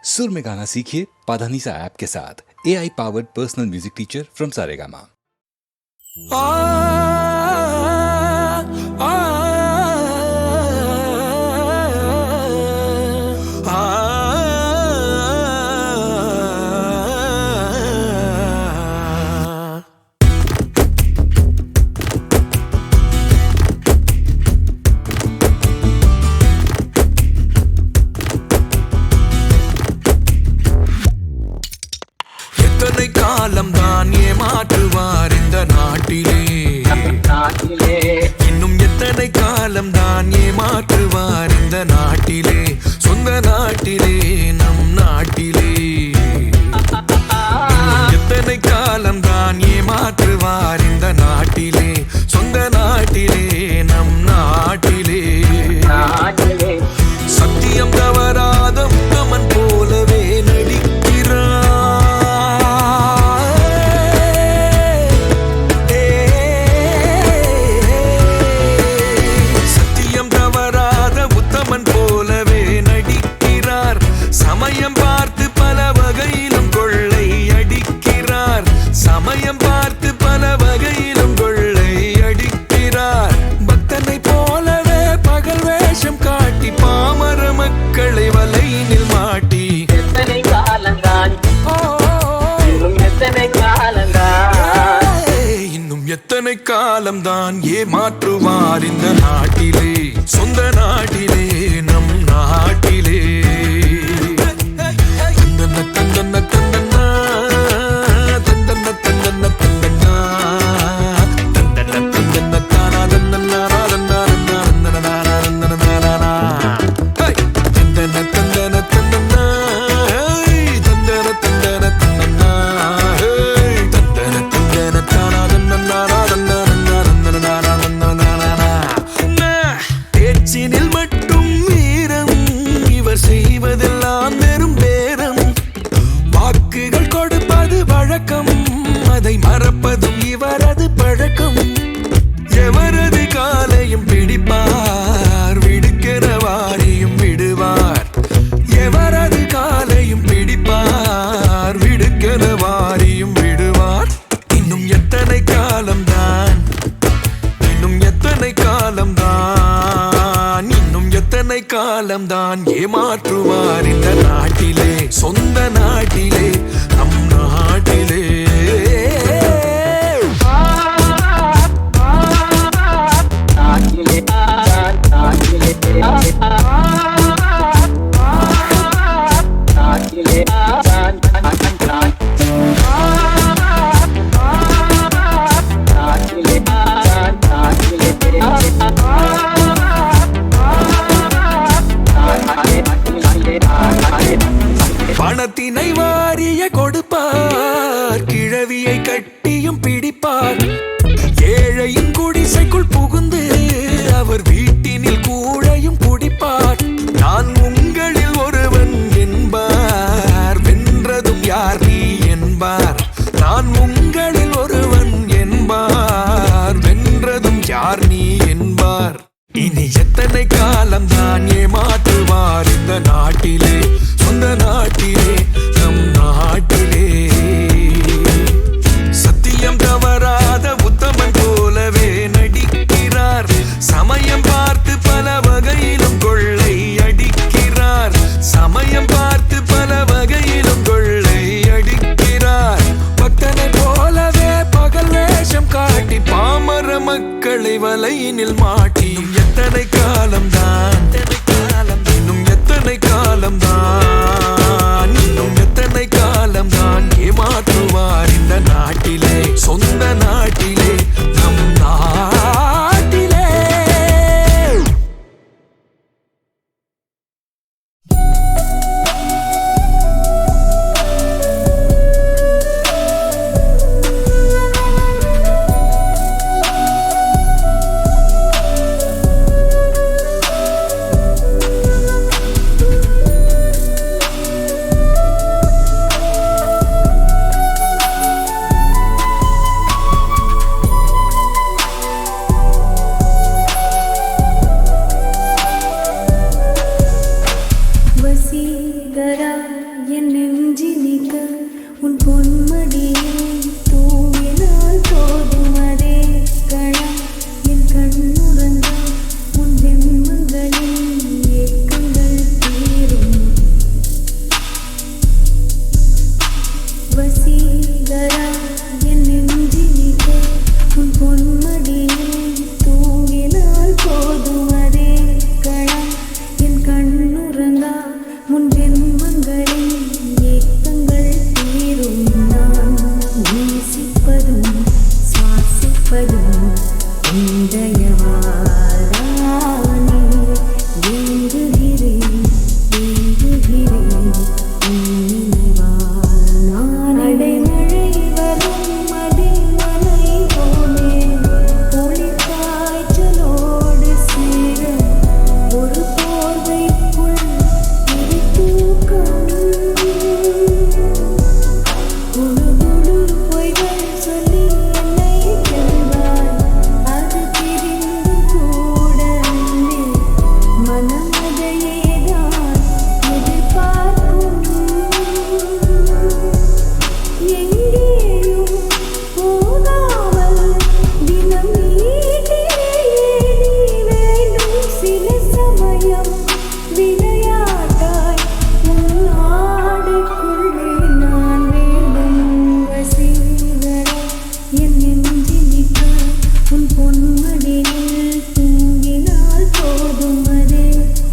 सुर में गाना सीखिए पाधानीसा ऐप के साथ। AI powered personal music teacher from Saregama. காலம் தான் ஏமாற்றுவார் இந்த நாட்டிலே இன்னும் எத்தனை காலம் தான் ஏமாற்றுவார் இந்த நாட்டிலே சொந்த நாட்டிலே நம் நாட்டிலே எத்தனை காலம் தான் ஏமாற்றுவார் இந்த நாட்டிலே சொந்த நாட்டிலே நம் நாட்டிலே சத்தியம் தவறாத உத்தமன் போலவே நடிக்கிறார் சமயம் பார்த்து பல வகையிலும் கொள்ளை அடிக்கிறார் சமயம் பார்த்து பல வகையிலும் கொள்ளை அடிக்கிறார் பக்தனை போலவே பகல் வேஷம் காட்டி பாமர மக்களை வலையினில் மாட்டி எத்தனை காலந்தான் இன்னும் எத்தனை காலம்தான் ஏமாற்றுவார் இந்த நாட்டிலே சொந்த நாட்டிலே நம் நாட்டிலே பேச்சினில் மட்டும் வீரம் இவர் செய்வதெல்லாம் வெறும் பேரம் வாக்குகள் கொடுப்பது வழக்கம் அதை மறப்பதும் இவரது பழக்கம் எவரது காலையும் பிடிப்பார் விடுக்கிற வாரியும் விடுவார் எவரது காலையும் பிடிப்பார் விடுக்கிற வாரியும் விடுவார் இன்னும் எத்தனை காலம்தான் இன்னும் எத்தனை காலம்தான் இன்னும் எத்தனை காலம்தான் ஏமாற்றுவார் இந்த நாட்டிலே சொந்த நாட்டிலே நம் நாட்டிலே பணத்தினை வாரிய கொடுப்பார் கிழவியை கட்டியும் பிடிப்பார் ஏழையின் குடிசைக்குள் புகுந்து அவர் வீட்டினில் கூழையும் குடிப்பார் நான் உங்களில் ஒருவன் என்பார் வென்றதும் யார் நீ என்பார் நான் உங்களில் ஒருவன் என்பார் வென்றதும் யார் நீ என்பார் இனி எத்தனை காலம்தான் ஏமாற்றுவார் இந்த நாட்டிலே சொந்த நாட்டிலே நம் நாட்டிலே சத்தியம் தவறாத உத்தமன் போலவே நடிக்கிறார் சமயம் பார்த்து பல வகையிலும் கொள்ளை அடிக்கிறார் சமயம் பார்த்து பல வகையிலும் கொள்ளை அடிக்கிறார் பக்தனை போலவே பகல் வேஷம் காட்டி பாமர மக்களை வலையினில் மாட்டி எத்தனை காலம்தான் இன்னும் எத்தனை காலம்தான் உன் பொன்மடியில் தூங்கினால் போதும் அதே களம் என் கண்ணுறங்க உன் ஜென்மங்களில் ஏக்கங்கள் தீரும் வசீகரா என் நெஞ்சினிக்க உன் பொன்மடியில் தூங்கினால் போதும் அதே களம் என் கண்ணுறங்கா முன் ஜென்மங்களில் ஏக்கங்கள் தீரும் நான் நேசிப்பதும் சுவாசிப்பதும் இந்தயவாதானே ஏங்குகிறேன் ஏங்குகிறேன் நினைவால் நான் அடைமழை வரும் அதில் நனைவோமே குளிர் காய்ச்சலோடு சேர ஒரு போர்வைக்குள் இரு தூக்கம் குழு குழு பொய்கள் சொல்லி என்னை செல்வாய் அது தெரிந்தும் கூட அன்பே மனம் அதையேதான் எதிர்பார்க்கும் எங்கேயும் போகாமல் தினம் வீட்டிலேயே நீ வேண்டும் சில சமயம் விளையாட்டாய் உன் ஆடைக்குள்ளே நான் வேண்டும் வசீகரா என் நெஞ்சினிக்க உன் பொன்மடியில் தூங்கினால் போதும் அதே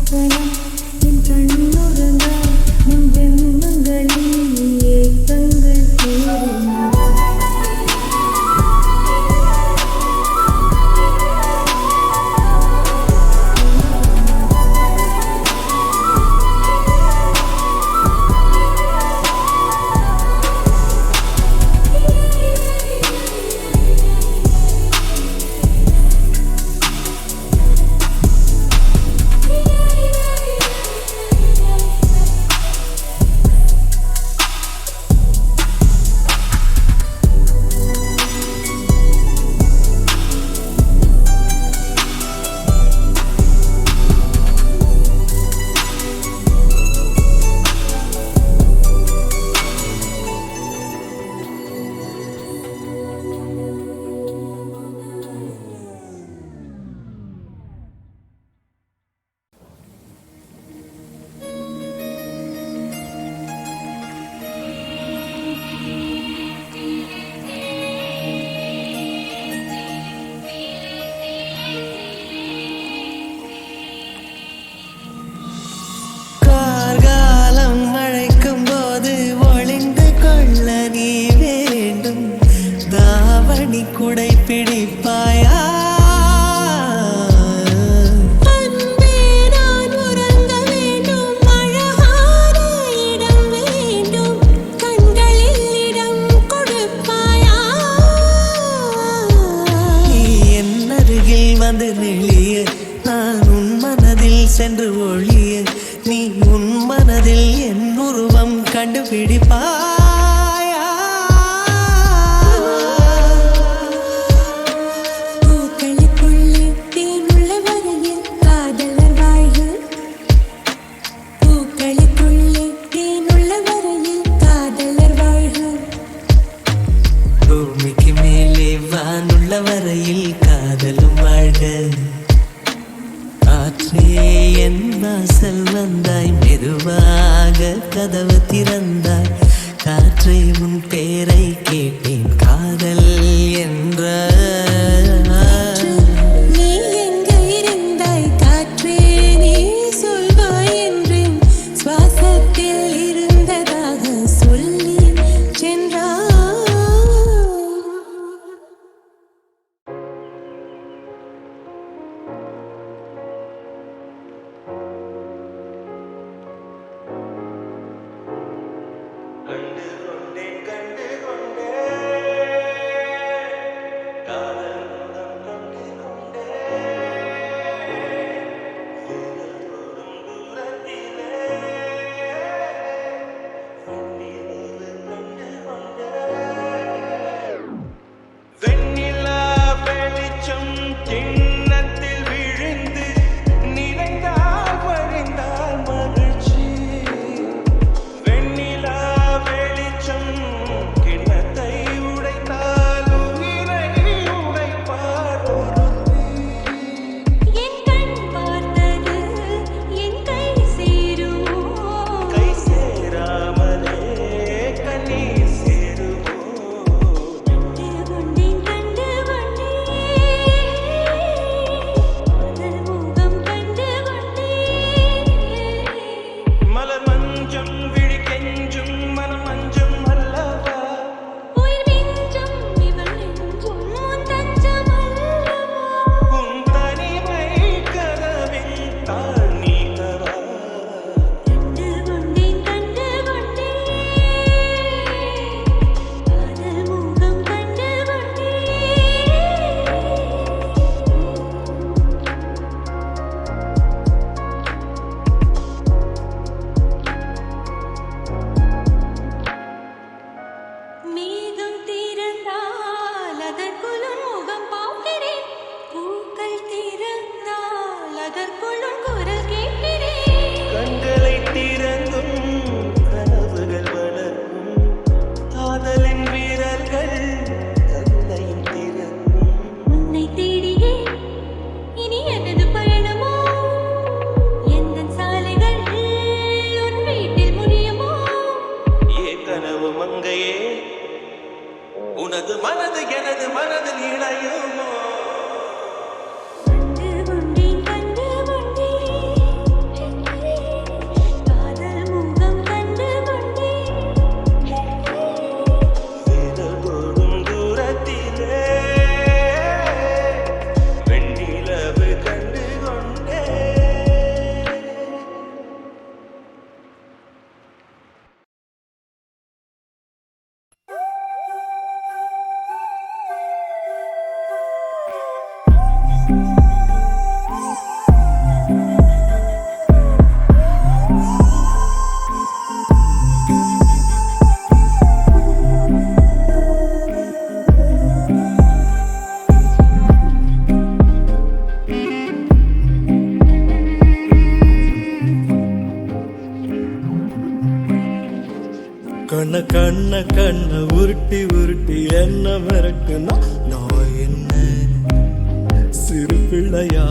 கணம் என் கண்ணுறங்க உன் ஜென்மங்களில் ஏக்கங்கள் தீரும் கார்காலம் அழைக்கும் போது ஒளிந்து கொள்ள நீ வேண்டும் தாவணி குடை பிடிப்பாயா அன்பே நான் உறங்க வேண்டும் அழகான இடம் வேண்டும் கண்களில் இடம் கொடுப்பாயா நீ என் அருகில் வந்து நெளிய நான் உன் மனதில் சென்று ஒளிய நீ உன் மனதில் என் உருவம் கண்டுபிடிப்பாயா பூக்களுக்குள்ளே தேனுள்ள வரையில் காதலர் வாழ்க பூக்களுக்குள்ளே தேனுள்ள வரையில் காதலர் வாழ்க பூமிக்கு மேலே வானுள்ள வரையில் காதலும் வாழ்க காற்றே என் வாசல் வந்தாய் மெதுவாக கதவு திறந்தாய் காற்றை உன் பேரை கேட்டேன் காதல் என்ற நீ எங்கே இருந்தாய் காற்றே நீ சொல்வாய் என்றேன் சுவாசத்தில் இருந்ததாக சொல்லி சென்றாய் கண்ண கண்ண கண்ண உருட்டி உருட்டி என்ன மிரட்டுனா நான் என்ன சிறு பிள்ளையா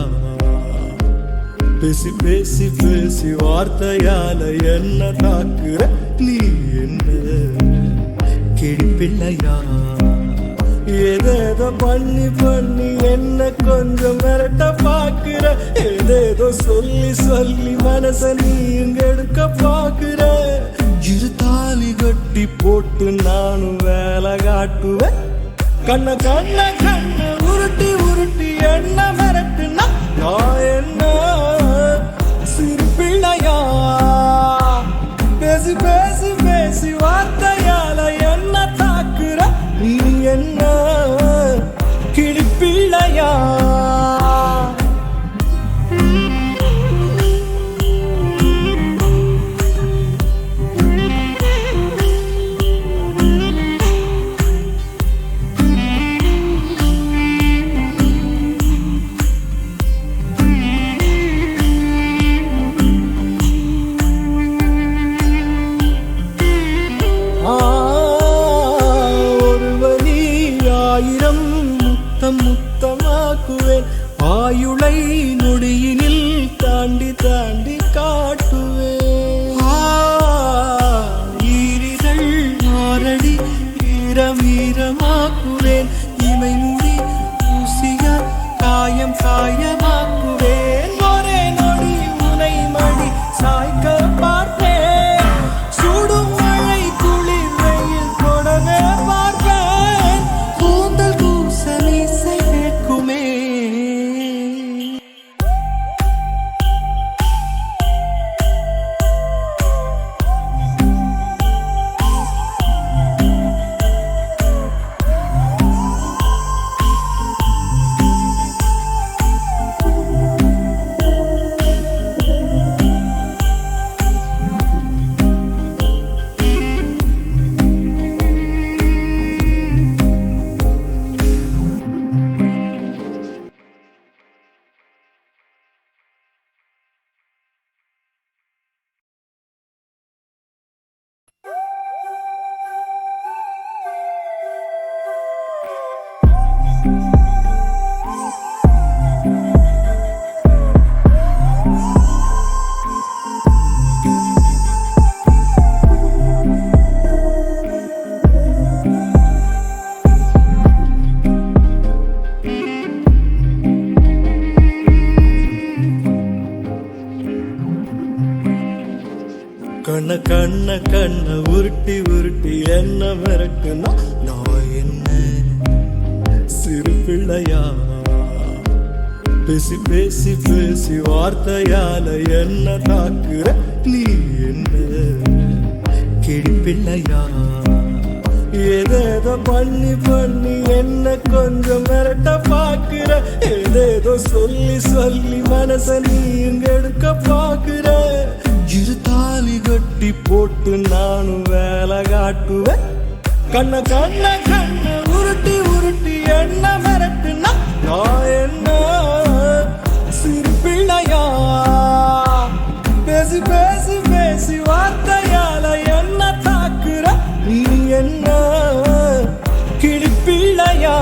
பேசி பேசி பேசி வார்த்தையால என்ன தாக்குற நீ என்ன கிளி பிள்ளையா ஏதேதோ பண்ணி பண்ணி என்ன கொஞ்சம் மிரட்ட பாக்குற ஏதேதோ சொல்லி சொல்லி மனச நீ இங்க எடுக்க பாக்குற இரு தாலி கட்டி போட்டு நானும் வேலை காட்டுவேன் கண்ண கண்ண கண்ண உருட்டி உருட்டி என்ன மிரட்டுனா நான் என்ன சிறு பிள்ளையா பேசி பேசி பேசி வார்த்தையால என்ன தாக்குற நீ என்ன கிளி பிள்ளையா முத்தமாக்குவேன் ஆயுளை நொடியினில் தாண்டி தாண்டி காட்டுவேன் ஈரிதழ் ஆரடி ஈரமீரமாக்குவேன் இமை முடி ஊசியா காயம் காயமாக்குவேன் ஒரே நொடி உனை மடி சாய்க்க பார்ப்பேன் சுடும் மழை குளிர் வெயில் தொடவே பார்ப்பேன் கூந்தல் கூசலிசை கேட்குமே கண்ண கண்ண கண்ண உருட்டி உருட்டி என்ன மிரட்டுனா நான் என்ன சிறு பிள்ளையா பேசி பேசி பேசி வார்த்தையால என்ன தாக்குற நீ என்ன கிளி பிள்ளையா ஏதேதோ பண்ணி பண்ணி என்ன கொஞ்சம் மிரட்ட பாக்குற ஏதேதோ சொல்லி சொல்லி மனச நீ இங்க எடுக்க பாக்குற இரு தாலி கட்டி போட்டு நானும் வேலை காட்டுவேன் கண்ண கண்ண கண்ண உருட்டி உருட்டி என்ன மிரட்டுனா நான் என்ன சிறு பிள்ளையா பேசி பேசி பேசி வார்த்தையால என்ன தாக்குற நீ என்ன கிளி பிள்ளையா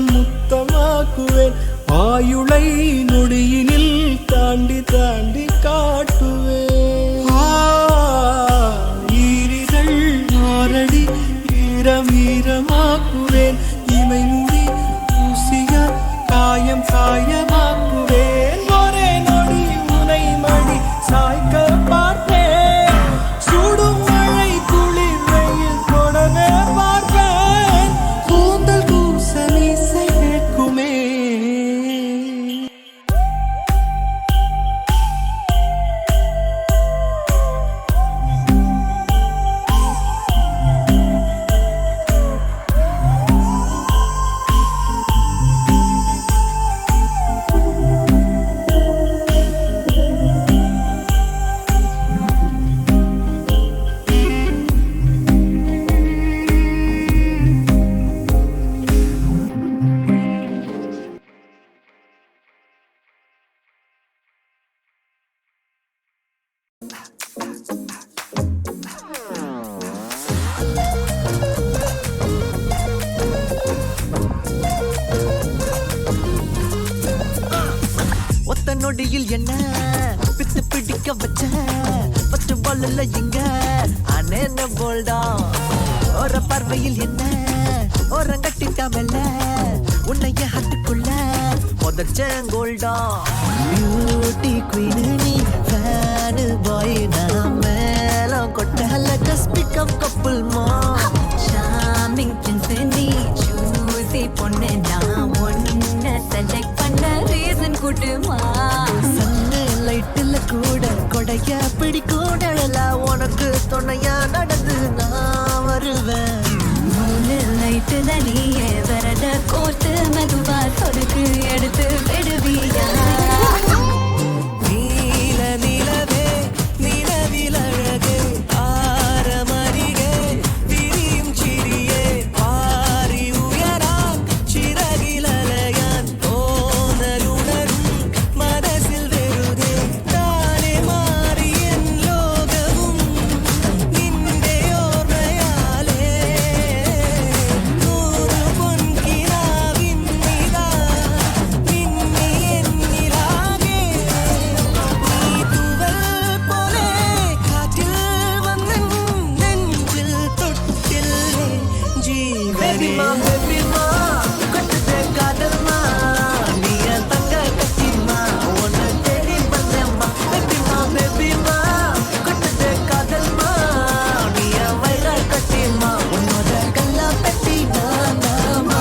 முத்தமாக்குவேன் ஆயுளை நொடியினில் தாண்டி தாண்டி காட்டுவேன் ஈரிதழ் ஆரடி ஈரமீரமாக்குவேன் இமை முடி ஊசியா காயம் காயமாக்குவேன் ஒரே நொடி உனை மடி சாய்க்க பார்ப்பேன் சுடும் மழை குளிர் வெயில் தொடவே பார்ப்பேன் கூந்தல் கூசலிசை கேட்குமே நொடியில் என்ன பித்து பிடிக்க வச்ச பத்து பால்ல எங்க அண்ணே போல்டா ஒரு பார்வையில் என்ன ஓரங்கட்டிட்டாமல்ல உன்னைய ஹட்டுக்குள்ள முதச்சேங்கோல்டா பியூட்டி குயின் நீ ஃபேன் பாய் நான் மேல கொட்டல ஜஸ்ட் பிக் அப் கப்புள் மா ஷாமிங் பிரின்ஸ் நீ சூசி பொண்ணு நான் ஒன்ன செலக்ட் பண்ண ரீசன் கூட்டுமா சன்னு லைட்டில் கூட கொடைய பிடிக்கூடல உனக்கு துணையா நடந்து நான் வருவேன் மூணு லைட்டு தனியே வரத கோர்த்து மெதுவா சொடுக்கு எடுத்து விடுவியா நீல நிலவே நிலவில் அழகே ஆரமரிகே விரியும் சிறியே பாரி உயரா சிறகில் அலையான் தோணலுணரும் மனசில் வெறுதே தானே மாறி என் லோகமும் நின்றே ஓர்மையாலே நூறு பொன்கினாவின் நிலா மின்னி என்னிலாகே நீ தூவல் போலே காற்றில் வந்தன் நெஞ்சில் தொட்டில்லே ஜீவனே பேபிமா கொட்டுதே காதல்மா நீ என் தங்க கட்டிமா உன்னை தேடி வந்தேம்மா பேபிமா கொட்டுதே காதல்மா நீ என் வயிற கட்டிமா உன்னோட கல்லா பெட்டி நானாமா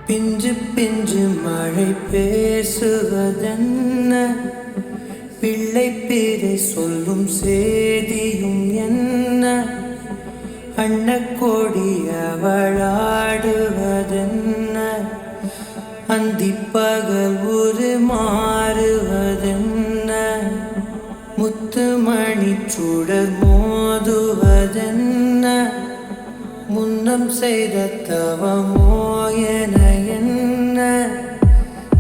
பிஞ்சு பிஞ்சு மழை பேசுவதென்ன பிள்ளை பேரை சொல்லும் சேதியும் என்ன அன்னக்கோடி அவளாடுவதென்ன அந்திப்பகல் ஒரு மாறுவதென்ன முத்துமணி சுடர் மோதுவதென்ன முன்னம் செய்த தவமோ என என்ன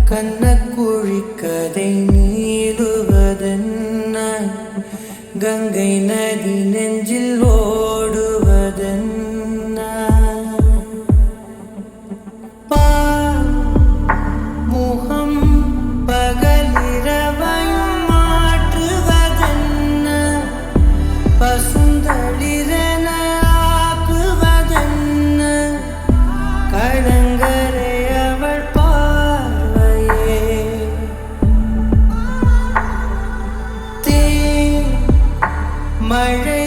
கண்ணக்குழி கதை நீளுவதென்ன கங்கை நதி நெஞ்சில் ஓடுவதென்ன முகம் பகலிரவையும் மாற்றுவதென்ன பசுந்தளிரென ஆக்குவதென்ன கடங்கரை அவள் பார்வையே மழை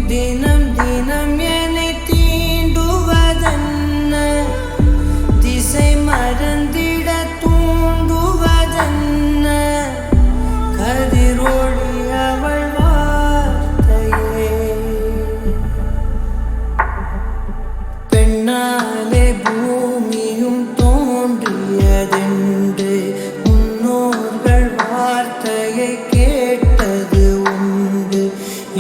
தினம் தினம் என்னை தீண்டுவதென்ன திசை மறந்திட தூண்டுவதென்ன கதிரொளி அவள் வார்த்தையே பெண்ணாலே பூமியும் தோன்றியதென்று முன்னோர்கள் வார்த்தையை கேட்டது உண்டு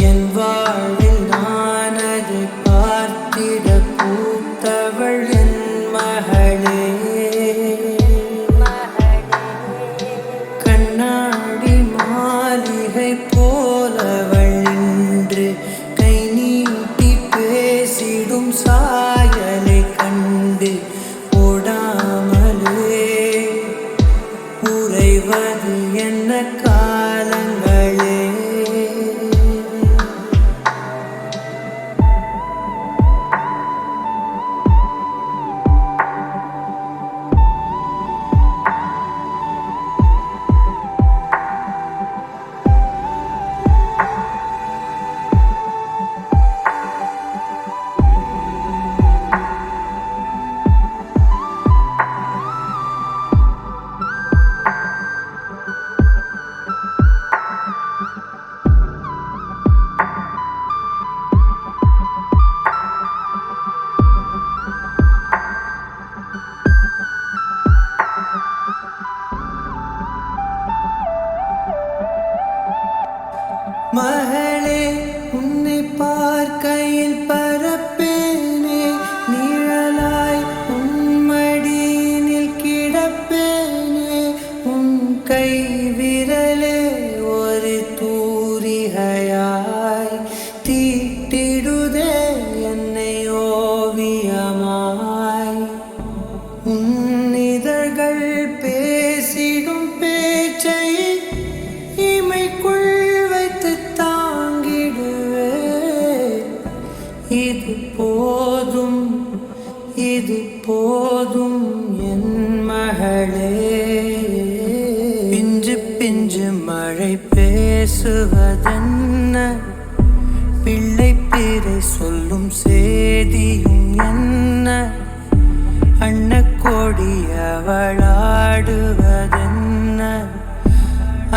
என் வாழ்வில் நான் அதை பார்த்திட பூத்தவள் என் மகளே கண்ணாடி மாளிகை போலவள் இன்று கை நீட்டி பேசிடும் சாயலை கண்டு ஓடாமலே உறைவது என்ன காலங்களே போதும் இது போதும் என் மகளே. பிஞ்சு பிஞ்சு மழை பேசுவதென்ன, பிள்ளை பேரை சொல்லும் சேதியும் என்ன, அன்னக்கோடி அவளாடுவதென்ன,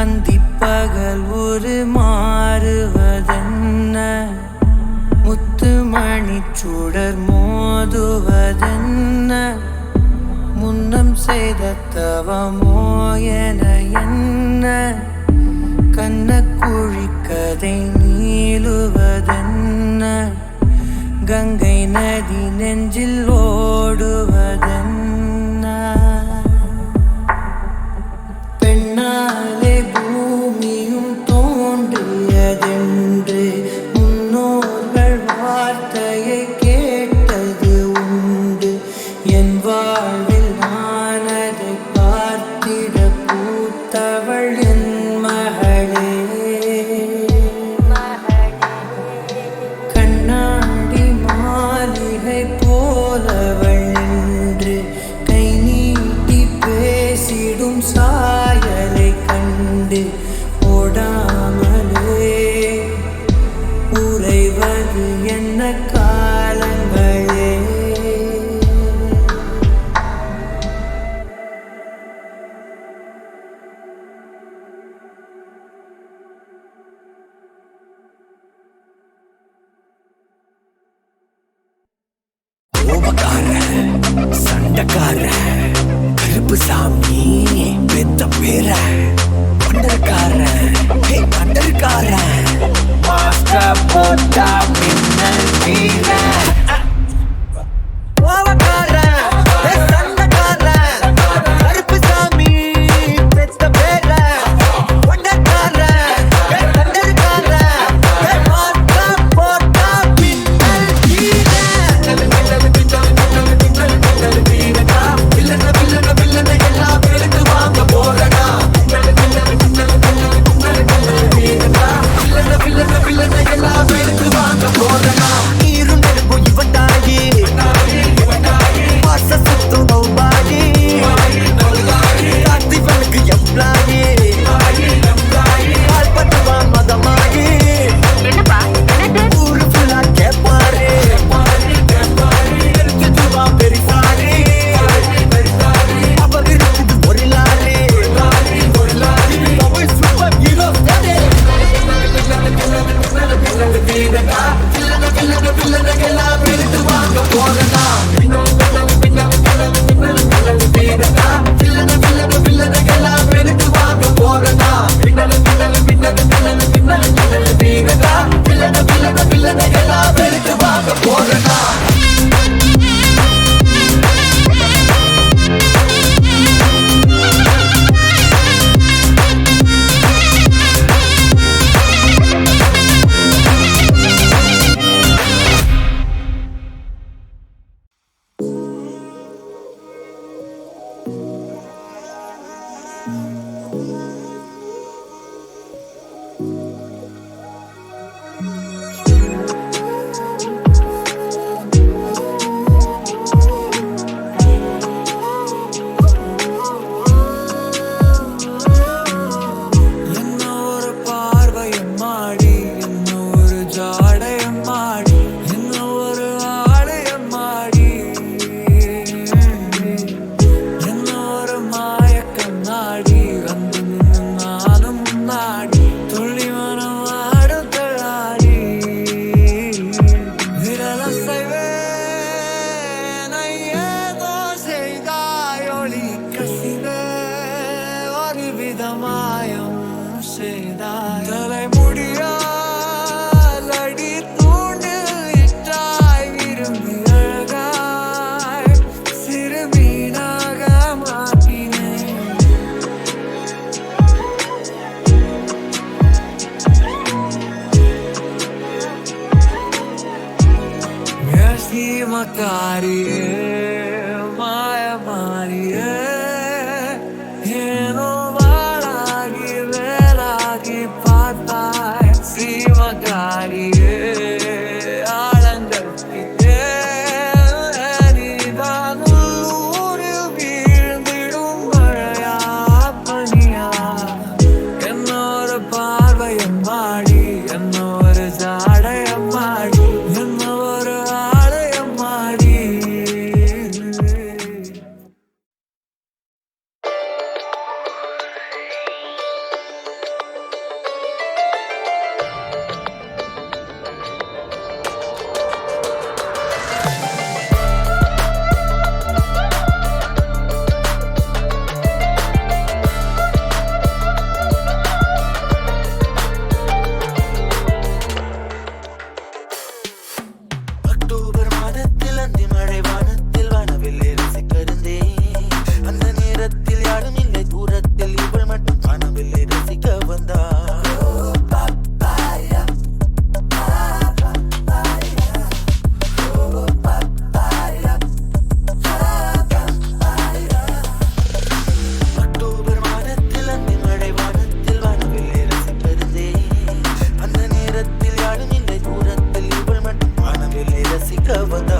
அந்திப்பகல் ஒரு மாறுவதென்ன, முத்துமணி சுடர் மோதுவதென்ன, முன்னம் செய்த தவமோ என என்ன, கண்ணக்குழி கதை நீளுவதென்ன, கங்கை நதி நெஞ்சில் ஓடுவதென்ன. பெண்ணாலே பூமியும் தோன்றியதென்று முன்னோர்கள் வார்த்தையை கேட்டது உண்டு. என் வாழ்வில் நான் அதை பார்த்திட பூத்தவள் என் மகளே. கண்ணாடி மாளிகை போலவள் நின்று கை நீட்டி பேசிடும் சாயலை கண்டு ஓடாமலே உறைவது என்ன காலங்களே. கோபக்கார சண்டக்கார கருப்பு சாமி பெத்த பேர வண்டர்கார வண்டர்கார மாஸ்டர் போட்டா மின்னல் வீர. கோபக்கார சண்டக்கார கருப்பு சாமி பெத்த பேர வண்டர்கார வண்டர்கார மாஸ்டர் போட்டா மின்னல் வீர. மக்காரியே மாயமாரியே ஏனோ வாழாகி வேலாகி பார்த்தாய் ஸ்ரீமக்காரியே ஆழங்கற்கிட்டே கவத